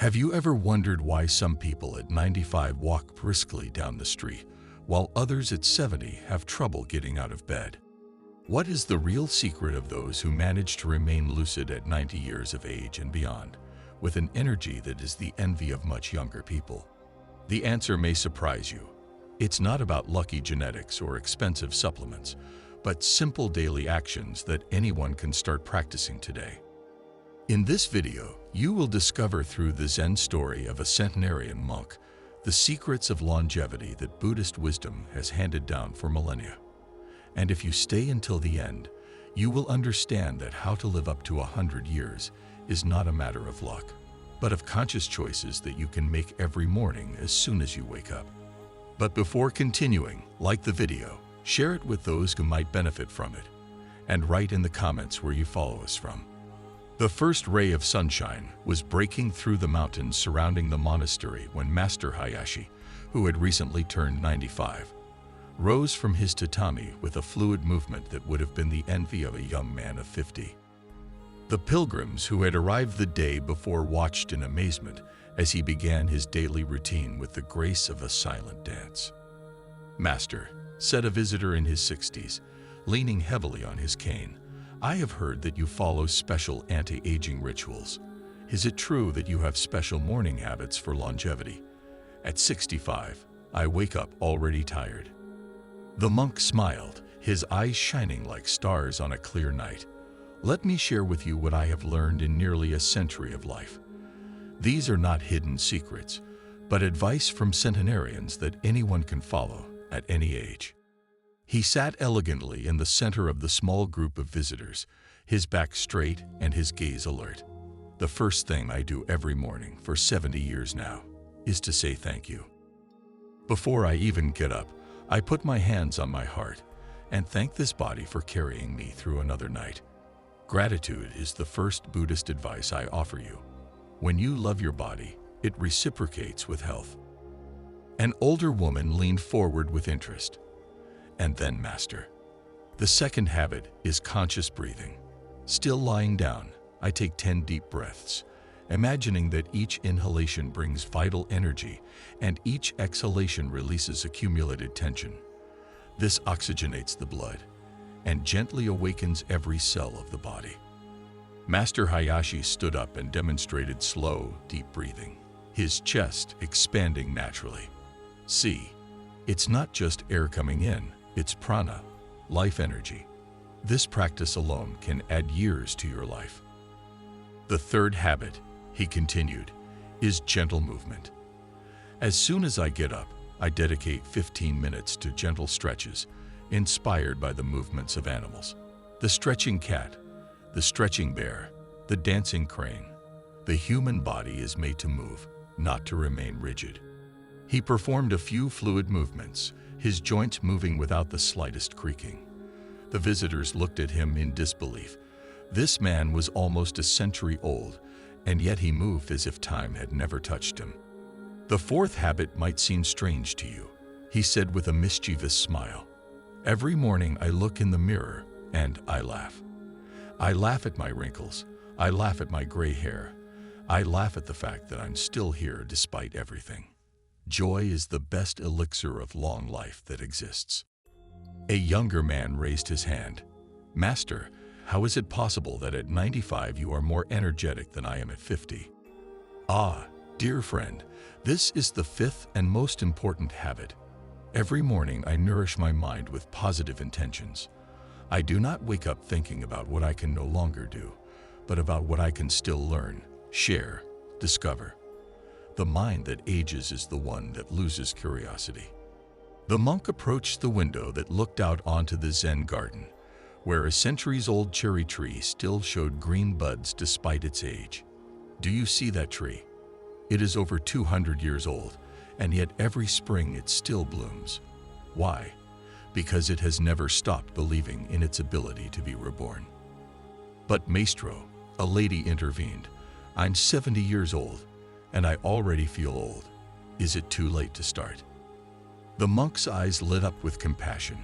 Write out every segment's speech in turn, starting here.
Have you ever wondered why some people at 95 walk briskly down the street, while others at 70 have trouble getting out of bed? What is the real secret of those who manage to remain lucid at 90 years of age and beyond, with an energy that is the envy of much younger people? The answer may surprise you. It's not about lucky genetics or expensive supplements, but simple daily actions that anyone can start practicing today. In this video, you will discover through the Zen story of a centenarian monk the secrets of longevity that Buddhist wisdom has handed down for millennia. And if you stay until the end, you will understand that how to live up to 100 years is not a matter of luck, but of conscious choices that you can make every morning as soon as you wake up. But before continuing, like the video, share it with those who might benefit from it, and write in the comments where you follow us from. The first ray of sunshine was breaking through the mountains surrounding the monastery when Master Hayashi, who had recently turned 95, rose from his tatami with a fluid movement that would have been the envy of a young man of 50. The pilgrims who had arrived the day before watched in amazement as he began his daily routine with the grace of a silent dance. "Master," said a visitor in his 60s, leaning heavily on his cane, "I have heard that you follow special anti-aging rituals. Is it true that you have special morning habits for longevity? At 65, I wake up already tired." The monk smiled, his eyes shining like stars on a clear night. "Let me share with you what I have learned in nearly a century of life. These are not hidden secrets, but advice from centenarians that anyone can follow at any age." He sat elegantly in the center of the small group of visitors, his back straight and his gaze alert. "The first thing I do every morning for 70 years now is to say thank you. Before I even get up, I put my hands on my heart and thank this body for carrying me through another night. Gratitude is the first Buddhist advice I offer you. When you love your body, it reciprocates with health." An older woman leaned forward with interest. "And then, Master, the second habit is conscious breathing. Still lying down, I take 10 deep breaths, imagining that each inhalation brings vital energy and each exhalation releases accumulated tension. This oxygenates the blood and gently awakens every cell of the body." Master Hayashi stood up and demonstrated slow, deep breathing, his chest expanding naturally. "See, it's not just air coming in, it's prana, life energy. This practice alone can add years to your life." "The third habit," he continued, "is gentle movement. As soon as I get up, I dedicate 15 minutes to gentle stretches, inspired by the movements of animals. The stretching cat, the stretching bear, the dancing crane. The human body is made to move, not to remain rigid." He performed a few fluid movements, his joints moving without the slightest creaking. The visitors looked at him in disbelief. This man was almost a century old, and yet he moved as if time had never touched him. "The fourth habit might seem strange to you," he said with a mischievous smile. "Every morning I look in the mirror and I laugh. I laugh at my wrinkles, I laugh at my gray hair, I laugh at the fact that I'm still here despite everything. Joy is the best elixir of long life that exists." A younger man raised his hand. "Master, how is it possible that at 95 you are more energetic than I am at 50? "Ah, dear friend, this is the fifth and most important habit. Every morning I nourish my mind with positive intentions. I do not wake up thinking about what I can no longer do, but about what I can still learn, share, discover. The mind that ages is the one that loses curiosity." The monk approached the window that looked out onto the Zen garden, where a centuries-old cherry tree still showed green buds despite its age. "Do you see that tree? It is over 200 years old, and yet every spring it still blooms. Why? Because it has never stopped believing in its ability to be reborn." "But Maestro," a lady intervened, "I'm 70 years old, and I already feel old. Is it too late to start?" The monk's eyes lit up with compassion.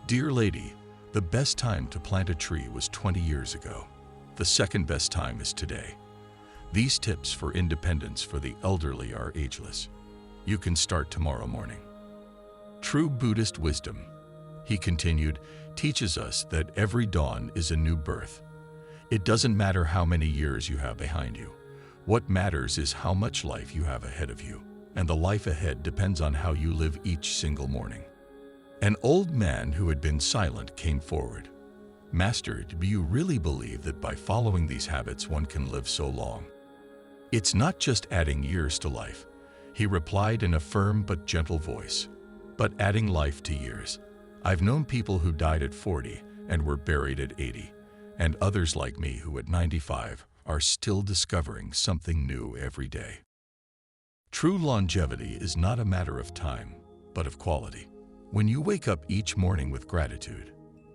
"Dear lady, the best time to plant a tree was 20 years ago. The second best time is today. These tips for independence for the elderly are ageless. You can start tomorrow morning. True Buddhist wisdom, he continued, teaches us that every dawn is a new birth. It doesn't matter how many years you have behind you. What matters is how much life you have ahead of you, and the life ahead depends on how you live each single morning. An old man who had been silent came forward. Master, do you really believe that by following these habits one can live so long? It's not just adding years to life, he replied in a firm but gentle voice, but adding life to years. I've known people who died at 40 and were buried at 80, and others like me who at 95 are still discovering something new every day. True longevity is not a matter of time, but of quality. When you wake up each morning with gratitude,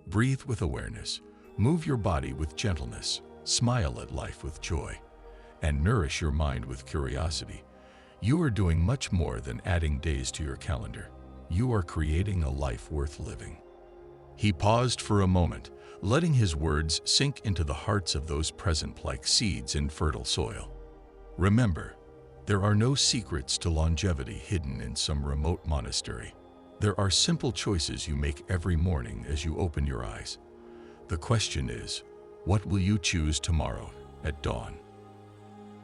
breathe with awareness, move your body with gentleness, smile at life with joy, and nourish your mind with curiosity, you are doing much more than adding days to your calendar. You are creating a life worth living. He paused for a moment, letting his words sink into the hearts of those present like seeds in fertile soil. Remember, there are no secrets to longevity hidden in some remote monastery. There are simple choices you make every morning as you open your eyes. The question is, what will you choose tomorrow at dawn?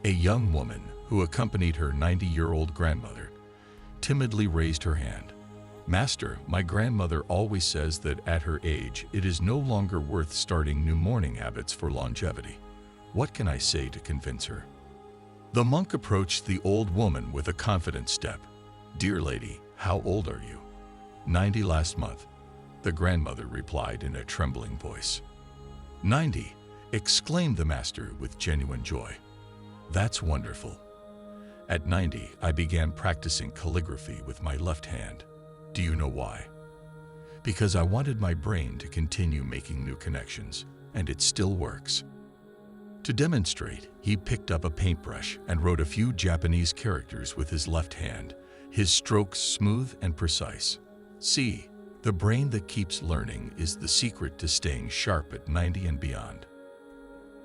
A young woman who accompanied her 90-year-old grandmother timidly raised her hand. Master, my grandmother always says that at her age it is no longer worth starting new morning habits for longevity. What can I say to convince her? The monk approached the old woman with a confident step. Dear lady, how old are you? 90 last month, the grandmother replied in a trembling voice. 90, exclaimed the master with genuine joy. That's wonderful. At 90, I began practicing calligraphy with my left hand. Do you know why? Because I wanted my brain to continue making new connections, and it still works. To demonstrate, he picked up a paintbrush and wrote a few Japanese characters with his left hand, his strokes smooth and precise. See, the brain that keeps learning is the secret to staying sharp at 90 and beyond.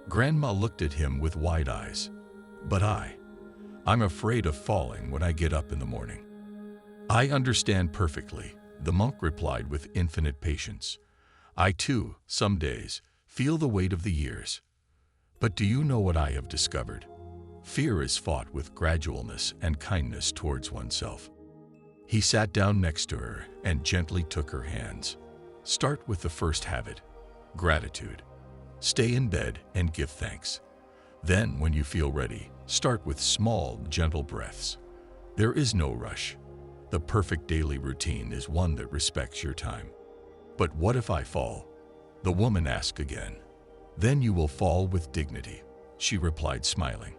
Grandma looked at him with wide eyes. But I'm afraid of falling when I get up in the morning. I understand perfectly, the monk replied with infinite patience. I too, some days, feel the weight of the years. But do you know what I have discovered? Fear is fought with gradualness and kindness towards oneself. He sat down next to her and gently took her hands. Start with the first habit, gratitude. Stay in bed and give thanks. Then, when you feel ready, start with small, gentle breaths. There is no rush. The perfect daily routine is one that respects your time. But what if I fall? The woman asked again. Then you will fall with dignity, she replied smiling,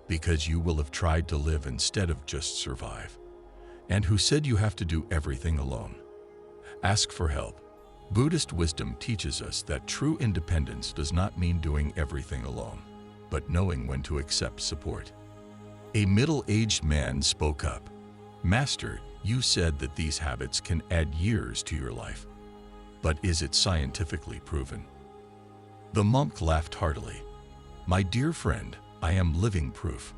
because you will have tried to live instead of just survive. And who said you have to do everything alone? Ask for help. Buddhist wisdom teaches us that true independence does not mean doing everything alone, but knowing when to accept support. A middle-aged man spoke up. Master, you said that these habits can add years to your life. But is it scientifically proven? The monk laughed heartily. My dear friend, I am living proof.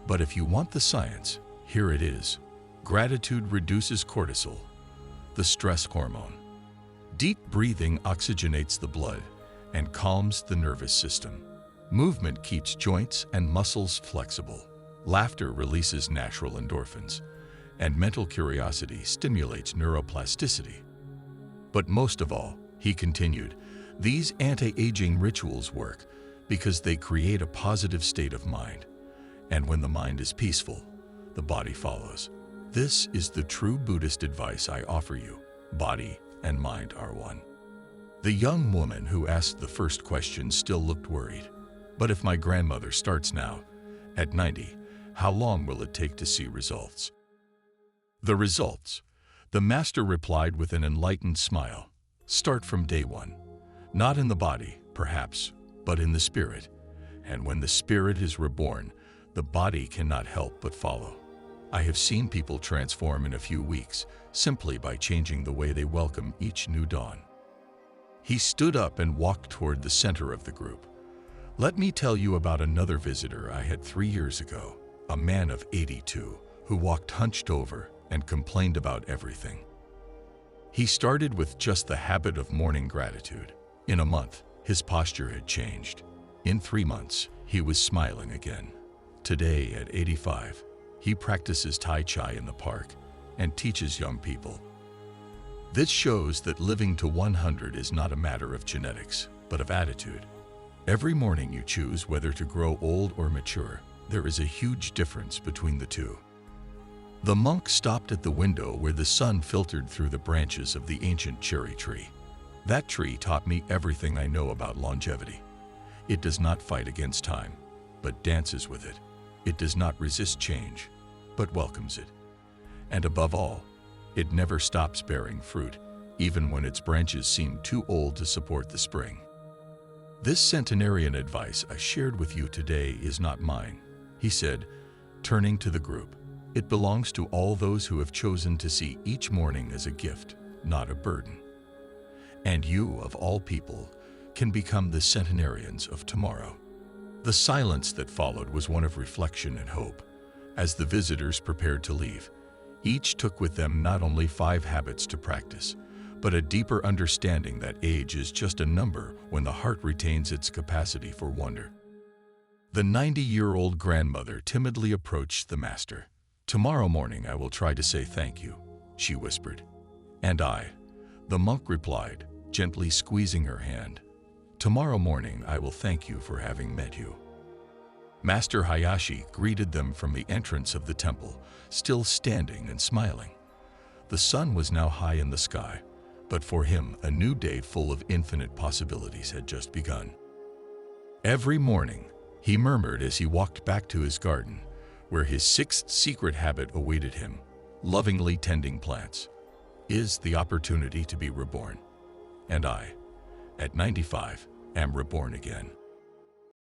But if you want the science, here it is. Gratitude reduces cortisol, the stress hormone. Deep breathing oxygenates the blood and calms the nervous system. Movement keeps joints and muscles flexible. Laughter releases natural endorphins, and mental curiosity stimulates neuroplasticity. But most of all, he continued, these anti-aging rituals work because they create a positive state of mind. And when the mind is peaceful, the body follows. This is the true Buddhist advice I offer you. Body and mind are one. The young woman who asked the first question still looked worried. But if my grandmother starts now, at 90, how long will it take to see results? The results, the master replied with an enlightened smile. Start from day one. Not in the body, perhaps, but in the spirit. And when the spirit is reborn, the body cannot help but follow. I have seen people transform in a few weeks simply by changing the way they welcome each new dawn. He stood up and walked toward the center of the group. Let me tell you about another visitor I had 3 years ago, a man of 82 who walked hunched over and complained about everything. He started with just the habit of morning gratitude. In a month, his posture had changed. In 3 months, he was smiling again. Today, at 85, he practices Tai Chi in the park and teaches young people. This shows that living to 100 is not a matter of genetics, but of attitude. Every morning you choose whether to grow old or mature. There is a huge difference between the two. The monk stopped at the window where the sun filtered through the branches of the ancient cherry tree. That tree taught me everything I know about longevity. It does not fight against time, but dances with it. It does not resist change, but welcomes it. And above all, it never stops bearing fruit, even when its branches seem too old to support the spring. This centenarian advice I shared with you today is not mine, he said, turning to the group. It belongs to all those who have chosen to see each morning as a gift, not a burden. And you, of all people, can become the centenarians of tomorrow. The silence that followed was one of reflection and hope. As the visitors prepared to leave, each took with them not only 5 habits to practice, but a deeper understanding that age is just a number when the heart retains its capacity for wonder. The 90-year-old grandmother timidly approached the master. "Tomorrow morning I will try to say thank you," she whispered. "And I," the monk replied, gently squeezing her hand. "Tomorrow morning I will thank you for having met you." Master Hayashi greeted them from the entrance of the temple, still standing and smiling. The sun was now high in the sky, but for him a new day full of infinite possibilities had just begun. Every morning, he murmured as he walked back to his garden, where his 6th secret habit awaited him, lovingly tending plants, is the opportunity to be reborn. And I, at 95, am reborn again.